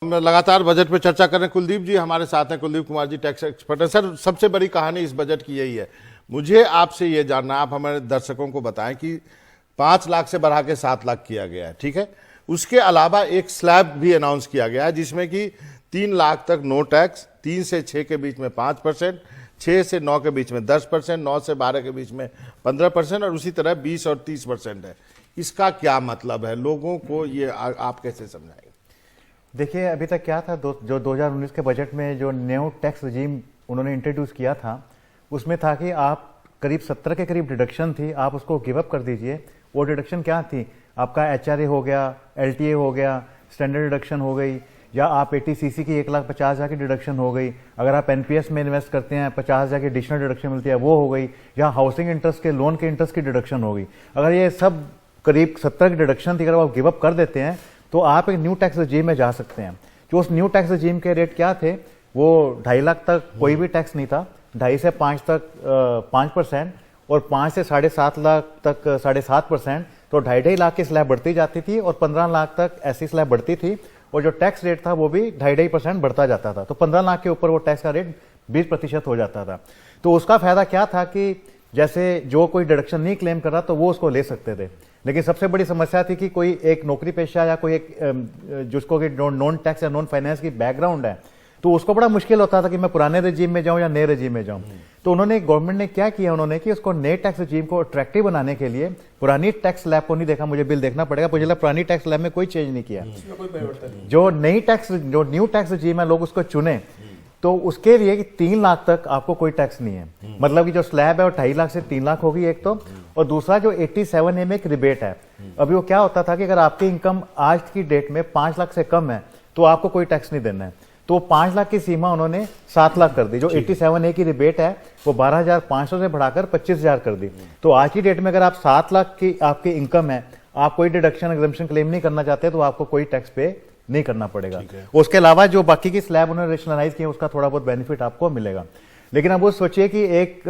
हम लगातार बजट पे चर्चा कर रहे हैं। कुलदीप जी हमारे साथ हैं, कुलदीप कुमार जी टैक्स एक्सपर्ट हैं। सर, सबसे बड़ी कहानी इस बजट की यही है। मुझे आपसे ये जानना, आप हमारे दर्शकों को बताएं कि 5 लाख से बढ़ा के 7 लाख किया गया है, ठीक है। उसके अलावा एक स्लैब भी अनाउंस किया गया है जिसमें कि 3 लाख तक नो टैक्स, 3 से 6 के बीच में 5%, 6 से 9 के बीच में 10%, 9 से 12 के बीच में 15% और उसी तरह 20 और 30% है। इसका क्या मतलब है, लोगों को ये आप कैसे समझाएंगे? देखिए, अभी तक क्या था, जो 2019 के बजट में जो न्यू टैक्स रजीम उन्होंने इंट्रोड्यूस किया था, उसमें था कि आप करीब 70 के करीब डिडक्शन थी, आप उसको गिव अप कर दीजिए। वो डिडक्शन क्या थी? आपका HRA हो गया, LTA हो गया, स्टैंडर्ड डिडक्शन हो गई, या आप 80cc की 1,50,000 की डिडक्शन हो गई। अगर आप NPS में इन्वेस्ट करते हैं 50,000 की एडिशनल डिडक्शन मिलती है, वो हो गई, या हाउसिंग इंटरेस्ट के लोन के इंटरेस्ट की डिडक्शन हो गई। अगर ये सब करीब 70 की डिडक्शन थी, अगर आप गिव अप कर देते हैं तो आप एक न्यू टैक्स रजीम में जा सकते हैं। जो उस न्यू टैक्स रजीम के रेट क्या थे, वो 2.5 लाख तक कोई भी टैक्स नहीं था, 2.5 से 5 तक 5%, और 5 से 7.5 लाख तक 7.5%। तो 2.5 लाख की स्लैब बढ़ती जाती थी और 15 लाख तक ऐसी स्लैब बढ़ती थी, और जो टैक्स रेट था वो भी 2.5% बढ़ता जाता था। तो 15 लाख के ऊपर वो टैक्स का रेट 20% हो जाता था। तो उसका फायदा क्या था कि जैसे जो कोई डिडक्शन नहीं क्लेम कर रहा तो वो उसको ले सकते थे। लेकिन सबसे बड़ी समस्या थी कि कोई एक नौकरी पेशा या कोई एक जिसको कि नॉन टैक्स या नॉन फाइनेंस की बैकग्राउंड है, तो उसको बड़ा मुश्किल होता था कि मैं पुराने रजीम में जाऊं या नए रजीम में जाऊं। तो उन्होंने, गवर्नमेंट ने क्या किया, उन्होंने कि उसको नए टैक्स रजीम को अट्रैक्टिव बनाने के लिए पुरानी टैक्स स्लैब को नहीं देखा, मुझे बिल देखना पड़ेगा, मुझे पुरानी टैक्स स्लैब में कोई चेंज नहीं किया। जो न्यू टैक्स रजीम है, लोग उसको चुने, तो उसके लिए 3 लाख तक आपको कोई टैक्स नहीं है। मतलब कि जो स्लैब है वो 2.5 लाख से 3 लाख होगी एक तो, और दूसरा जो 87A में एक रिबेट है। अभी वो क्या होता था कि अगर आपकी इनकम आज की डेट में 5 लाख से कम है तो आपको कोई टैक्स नहीं देना है। तो 5 लाख की सीमा उन्होंने 7 लाख कर दी। जो 87A की रिबेट है वो 12,500 से बढ़ाकर 25,000 कर दी। तो आज की डेट में अगर आप 7 लाख की आपकी इनकम है, आप कोई डिडक्शन एग्जम्पशन क्लेम नहीं करना चाहते, तो आपको कोई टैक्स पे नहीं करना पड़ेगा। उसके अलावा जो बाकी की स्लैब उन्होंने रेशनलाइज किया, उसका थोड़ा बहुत बेनिफिट आपको मिलेगा। लेकिन अब वो सोचिए कि एक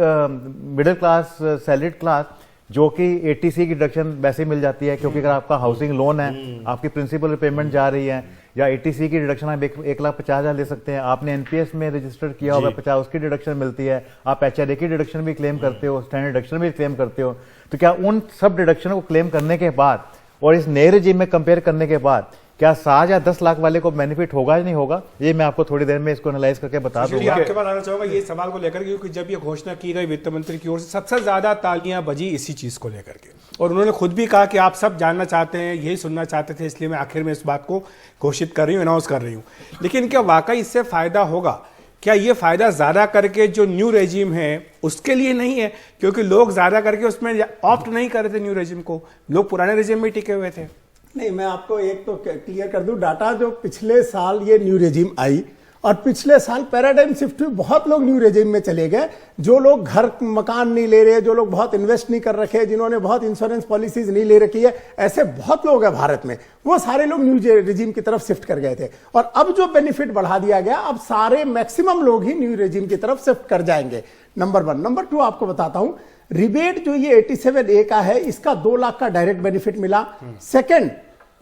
मिडिल क्लास, सैलरीड क्लास, जो कि 80C की डिडक्शन वैसे ही मिल जाती है, क्योंकि अगर आपका हाउसिंग लोन है, आपकी प्रिंसिपल रिपेमेंट जा रही है, या 80C की डिडक्शन आप 1,50,000 ले सकते हैं। आपने NPS में रजिस्टर किया होगा 50, उसकी डिडक्शन मिलती है। आप HRA की डिडक्शन भी क्लेम करते हो, स्टैंडर्ड डिडक्शन भी क्लेम करते हो। तो क्या उन सब डिडक्शन को क्लेम करने के बाद और इस नए रजीम में कंपेयर करने के बाद क्या 7 या 10 लाख वाले को बेनिफिट होगा या नहीं होगा, ये मैं आपको थोड़ी देर में इसको एनालाइज करके बता दूंगा। आपके पास आना चाहूंगा ये सवाल को लेकर, क्योंकि जब ये घोषणा की गई वित्त मंत्री की ओर से, सबसे ज्यादा तालियां बजी इसी चीज को लेकर के, और उन्होंने खुद भी कहा कि आप सब जानना चाहते हैं, यही सुनना चाहते थे, इसलिए मैं आखिर में इस बात को घोषित कर रही हूँ, अनाउंस कर रही हूँ। लेकिन क्या वाकई इससे फायदा होगा? क्या ये फायदा ज्यादा करके जो न्यू रेजिम है उसके लिए नहीं है? क्योंकि लोग ज्यादा करके उसमें ऑप्ट नहीं कर रहे थे न्यू रेजिम को, लोग पुराने रेजिम में टिके हुए थे। नहीं, मैं आपको एक तो क्लियर कर दूं, डाटा जो पिछले साल ये न्यू रेजिम आई, और पिछले साल पैराडाइम शिफ्ट हुई, बहुत लोग न्यू रेजिम में चले गए। जो लोग घर मकान नहीं ले रहे, जो लोग बहुत इन्वेस्ट नहीं कर रखे, जिन्होंने बहुत इंश्योरेंस पॉलिसीज नहीं ले रखी है, ऐसे बहुत लोग हैं भारत में, वो सारे लोग न्यू रेजिम की तरफ शिफ्ट कर गए थे। और अब जो बेनिफिट बढ़ा दिया गया, अब सारे मैक्सिमम लोग ही न्यू रेजिम की तरफ शिफ्ट कर जाएंगे। नंबर 1। नंबर 2 आपको बताता हूं, रिबेट जो ये 87A का है, इसका 2 लाख का डायरेक्ट बेनिफिट मिला। सेकेंड,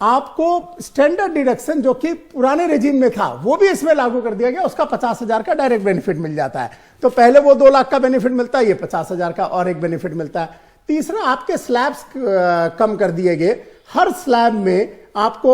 आपको स्टैंडर्ड डिडक्शन जो कि पुराने रेजिम में था, वो भी इसमें लागू कर दिया गया, उसका 50,000 का डायरेक्ट बेनिफिट मिल जाता है। तो पहले वो 2 लाख का बेनिफिट मिलता है, ये 50,000 का और एक बेनिफिट मिलता है। तीसरा, आपके स्लैब्स कम कर दिए गए। हर स्लैब में आपको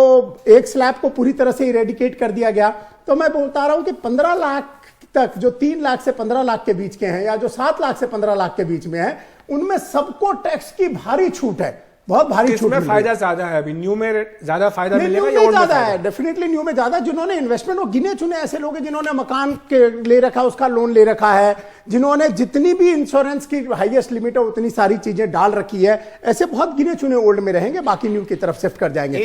एक स्लैब को पूरी तरह से इरेडिकेट कर दिया गया। तो मैं बता रहा हूं कि 15 लाख तक, जो 3 लाख से 15 लाख के बीच के हैं, या जो 7 लाख से 15 लाख के बीच में है, उनमें सबको टैक्स की भारी छूट है, बहुत भारी छूट। फायदा ज्यादा है? अभी न्यू में ज्यादा फायदा मिलेगा? न्यू में ज्यादा है, डेफिनेटली न्यू में ज्यादा। जिन्होंने इन्वेस्टमेंट, वो गिने चुने ऐसे लोग हैं जिन्होंने मकान के ले रखा, उसका लोन ले रखा है, जिन्होंने जितनी भी इंश्योरेंस की हाईएस्ट लिमिट है उतनी सारी चीजें डाल रखी है, ऐसे बहुत गिने चुने ओल्ड में रहेंगे, बाकी न्यू की तरफ शिफ्ट कर जाएंगे।